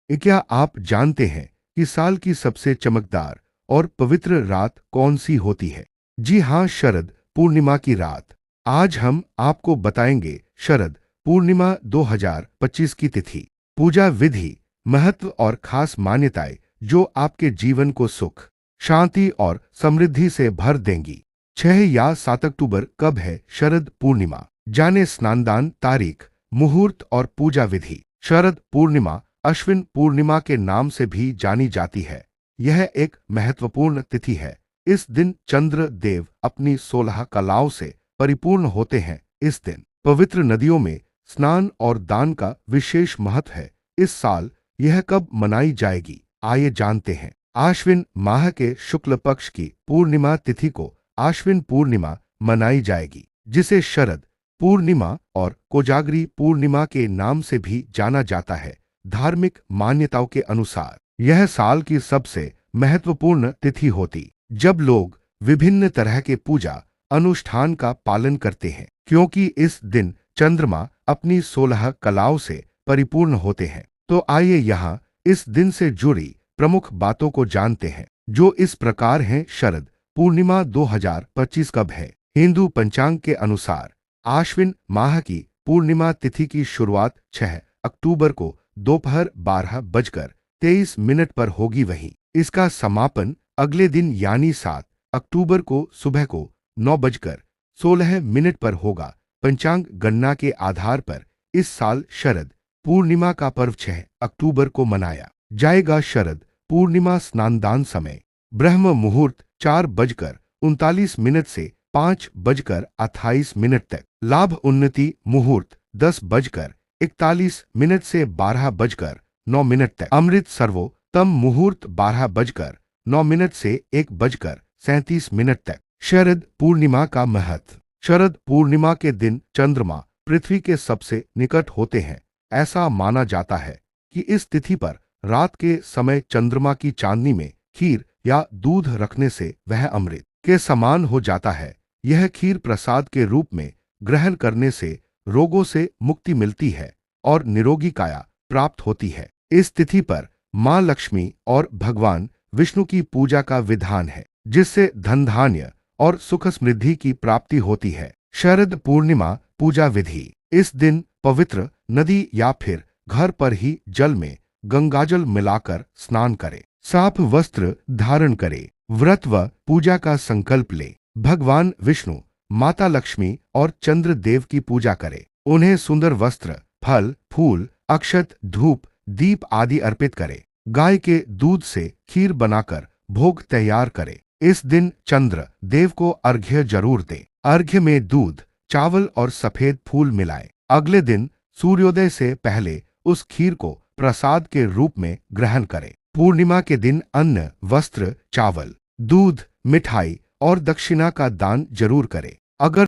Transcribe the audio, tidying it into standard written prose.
क्या आप जानते हैं कि साल की सबसे चमकदार और पवित्र रात कौन सी होती है? जी हाँ, शरद पूर्णिमा की रात। आज हम आपको बताएंगे शरद पूर्णिमा 2025 की तिथि, पूजा विधि, महत्व और खास मान्यताएं जो आपके जीवन को सुख, शांति और समृद्धि से भर देंगी। 6 या 7 अक्टूबर कब है शरद पूर्णिमा? जाने स्नानदान, तारीख, मुहूर्त और पूजा विधि। शरद पूर्णिमा अश्विन पूर्णिमा के नाम से भी जानी जाती है। यह एक महत्वपूर्ण तिथि है। इस दिन चंद्र देव अपनी 16 कलाओं से परिपूर्ण होते हैं। इस दिन पवित्र नदियों में स्नान और दान का विशेष महत्व है। इस साल यह कब मनाई जाएगी, आइए जानते हैं। आश्विन माह के शुक्ल पक्ष की पूर्णिमा तिथि को आश्विन पूर्णिमा मनाई जाएगी, जिसे शरद पूर्णिमा और कोजागरी पूर्णिमा के नाम से भी जाना जाता है। धार्मिक मान्यताओं के अनुसार यह साल की सबसे महत्वपूर्ण तिथि होती, जब लोग विभिन्न तरह के पूजा अनुष्ठान का पालन करते हैं, क्योंकि इस दिन चंद्रमा अपनी 16 कलाओं से परिपूर्ण होते हैं। तो आइए यहाँ इस दिन से जुड़ी प्रमुख बातों को जानते हैं, जो इस प्रकार हैं। शरद पूर्णिमा 2025 कब है? हिंदू पंचांग के अनुसार आश्विन माह की पूर्णिमा तिथि की शुरुआत 6 अक्टूबर को दोपहर 12:23 पर होगी। वहीं इसका समापन अगले दिन यानी 7 अक्टूबर को सुबह को 9:16 पर होगा। पंचांग गणना के आधार पर इस साल शरद पूर्णिमा का पर्व 6 अक्टूबर को मनाया जाएगा। शरद पूर्णिमा स्नानदान समय ब्रह्म मुहूर्त 4:39 से 5:28 तक। लाभ उन्नति मुहूर्त 10:41 से 12:09 तक। अमृत सर्वोत्तम मुहूर्त 12:09 से 1:37 तक। शरद पूर्णिमा का महत्व। शरद पूर्णिमा के दिन चंद्रमा पृथ्वी के सबसे निकट होते हैं। ऐसा माना जाता है कि इस तिथि पर रात के समय चंद्रमा की चांदनी में खीर या दूध रखने से वह अमृत के समान हो जाता है। यह खीर प्रसाद के रूप में ग्रहण करने से रोगों से मुक्ति मिलती है और निरोगी काया प्राप्त होती है। इस तिथि पर मां लक्ष्मी और भगवान विष्णु की पूजा का विधान है, जिससे धन धान्य और सुख समृद्धि की प्राप्ति होती है। शरद पूर्णिमा पूजा विधि। इस दिन पवित्र नदी या फिर घर पर ही जल में गंगाजल मिलाकर स्नान करें। साफ वस्त्र धारण करें। व्रत व पूजा का संकल्प ले। भगवान विष्णु, माता लक्ष्मी और चंद्र देव की पूजा करें। उन्हें सुंदर वस्त्र, फल, फूल, अक्षत, धूप, दीप आदि अर्पित करें। गाय के दूध से खीर बनाकर भोग तैयार करें। इस दिन चंद्र देव को अर्घ्य जरूर दें। अर्घ्य में दूध, चावल और सफेद फूल मिलाएं। अगले दिन सूर्योदय से पहले उस खीर को प्रसाद के रूप में ग्रहण करें। पूर्णिमा के दिन अन्न, वस्त्र, चावल, दूध, मिठाई और दक्षिणा का दान जरूर करें। अगर